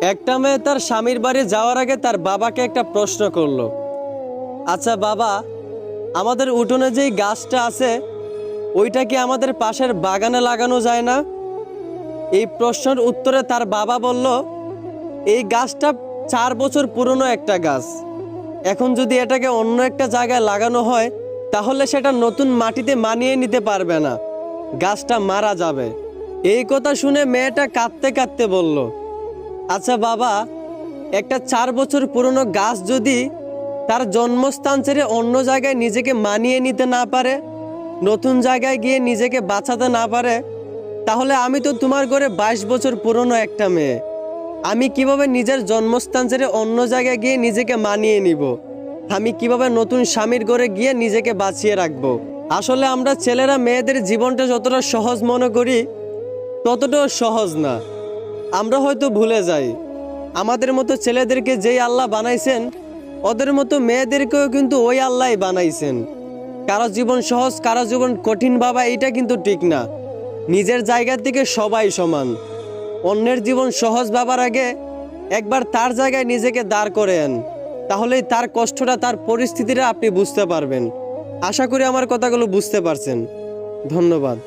একটা মেয়ে তার স্বামীর বাড়ি যাওয়ার আগে তার বাবাকে একটা প্রশ্ন করলো, আচ্ছা বাবা, আমাদের উঠোনে যেই গাছটা আছে ওইটা কি আমাদের পাশের বাগানে লাগানো যায় না? এই প্রশ্নের উত্তরে তার বাবা বলল, এই গাছটা 4 বছর পুরনো একটা গাছ। এখন যদি এটাকে অন্য একটা জায়গায় লাগানো হয় তাহলে সেটা নতুন মাটিতে মানিয়ে নিতে পারবে না, গাছটা মারা যাবে। এই কথা শুনে মেয়েটা কাঁদতে কাঁদতে বলল, আচ্ছা বাবা, একটা 4 বছর পুরনো গাছ যদি তার জন্মস্থান ছেড়ে অন্য জায়গায় নিজেকে মানিয়ে নিতে না পারে, নতুন জায়গায় গিয়ে নিজেকে বাঁচাতে না পারে, তাহলে আমি তো তোমার ঘরে 22 বছর পুরনো একটা মেয়ে। আমি কিভাবে নিজের জন্মস্থান ছেড়ে অন্য জায়গায় গিয়ে নিজেকে মানিয়ে নিব? আমি কিভাবে নতুন স্বামীর ঘরে গিয়ে নিজেকে বাঁচিয়ে রাখবো? আসলে আমরা ছেলেরা মেয়েদের জীবনটা যতটা সহজ মনে করি ততটাও সহজ না। আমরা হয়তো ভুলে যাই আমাদের মতো ছেলেদেরকে যেই আল্লাহ বানাইছেন ওদের মতো মেয়েদেরকেও কিন্তু ওই আল্লাহই বানাইছেন। কারো জীবন সহজ কারো জীবন কঠিন বাবা, এটা কিন্তু ঠিক না। নিজের জায়গা থেকে সবাই সমান। অন্যের জীবন সহজ ভাবার আগে একবার তার জায়গায় নিজেকে দাঁড় করেন, তাহলেই তার কষ্টটা তার পরিস্থিতিটা আপনি বুঝতে পারবেন। আশা করি আমার কথাগুলো বুঝতে পারছেন। ধন্যবাদ।